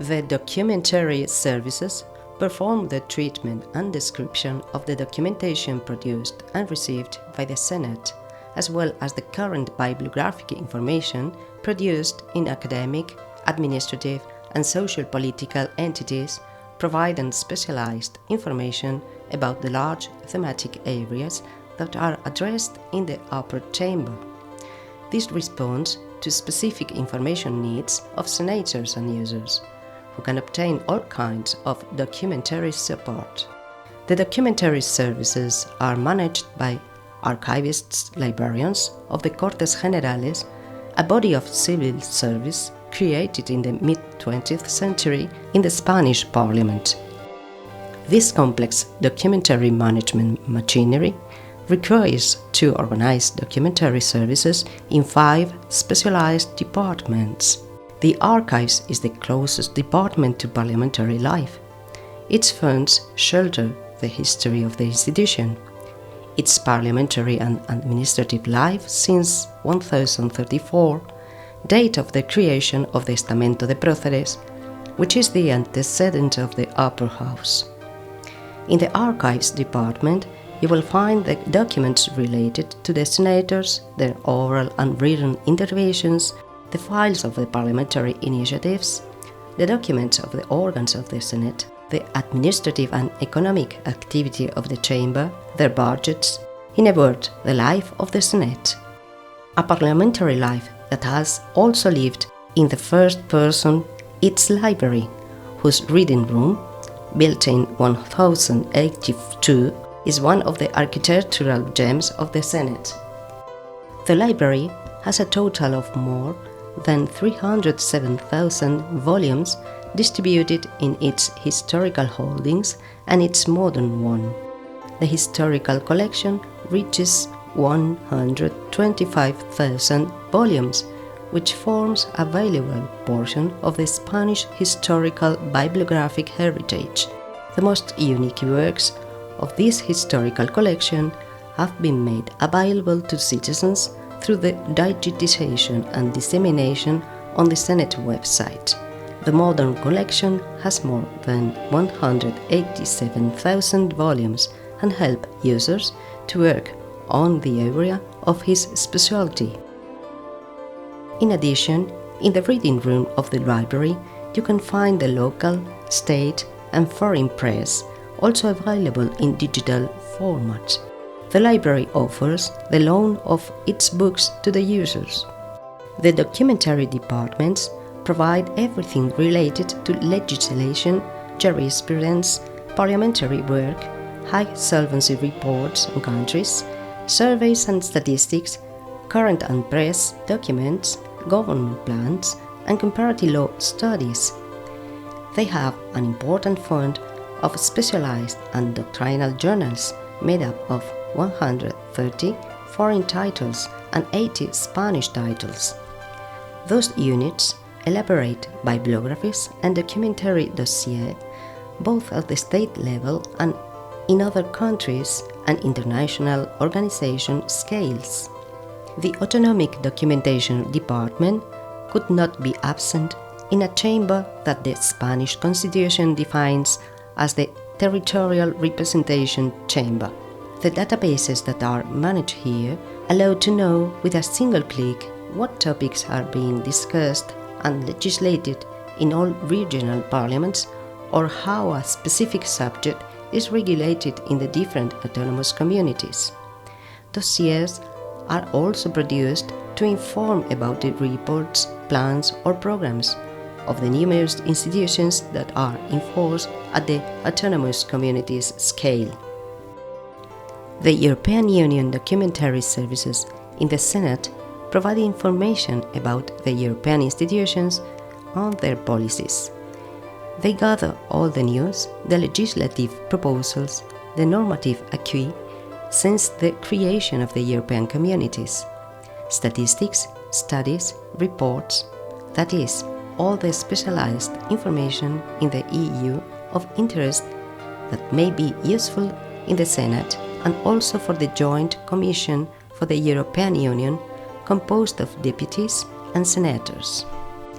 The documentary services perform the treatment and description of the documentation produced and received by the Senate, as well as the current bibliographic information produced in academic, administrative, and social-political entities, providing specialized information about the large thematic areas that are addressed in the upper chamber. This responds to specific information needs of senators and users, who can obtain all kinds of documentary support. The documentary services are managed by archivists, librarians of the Cortes Generales, a body of civil service created in the mid-20th century in the Spanish Parliament. This complex documentary management machinery requires to organize documentary services in 5 specialized departments. The Archives is the closest department to parliamentary life. Its funds shelter the history of the institution, its parliamentary and administrative life since 1034, date of the creation of the Estamento de Próceres, which is the antecedent of the Upper House. In the Archives department, you will find the documents related to the senators, their oral and written interventions, the files of the parliamentary initiatives, the documents of the organs of the Senate, the administrative and economic activity of the Chamber, their budgets, in a word, the life of the Senate. A parliamentary life that has also lived in the first person its library, whose reading room, built in 1082, is one of the architectural gems of the Senate. The library has a total of more than 307,000 volumes distributed in its historical holdings and its modern one. The historical collection reaches 125,000 volumes, which forms a valuable portion of the Spanish historical bibliographic heritage. The most unique works of this historical collection have been made available to citizens through the digitization and dissemination on the Senate website. The modern collection has more than 187,000 volumes and help users to work on the area of his specialty. In addition, in the reading room of the library, you can find the local, state, and foreign press, also available in digital format. The library offers the loan of its books to the users. The documentary departments provide everything related to legislation, jurisprudence, parliamentary work, high solvency reports on countries, surveys and statistics, current and press documents, government plans, and comparative law studies. They have an important fund of specialized and doctrinal journals made up of 130 foreign titles and 80 Spanish titles. Those units elaborate bibliographies and documentary dossiers, both at the state level and in other countries and international organization scales. The Autonomic Documentation Department could not be absent in a chamber that the Spanish Constitution defines as the Territorial Representation Chamber. The databases that are managed here allow to know with a single click what topics are being discussed and legislated in all regional parliaments, or how a specific subject is regulated in the different autonomous communities. Dossiers are also produced to inform about the reports, plans, or programs of the numerous institutions that are in force at the autonomous communities scale. The European Union documentary services in the Senate provide information about the European institutions and their policies. They gather all the news, the legislative proposals, the normative acquis since the creation of the European communities, statistics, studies, reports, that is, all the specialized information in the EU of interest that may be useful in the Senate and also for the Joint Commission for the European Union, composed of deputies and senators.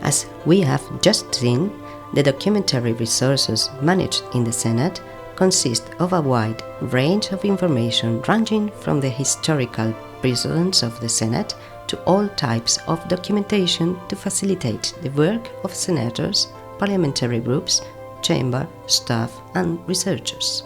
As we have just seen, The documentary resources managed in the Senate consist of a wide range of information ranging from the historical precedents of the Senate to all types of documentation to facilitate the work of senators, parliamentary groups, chamber, staff, and researchers.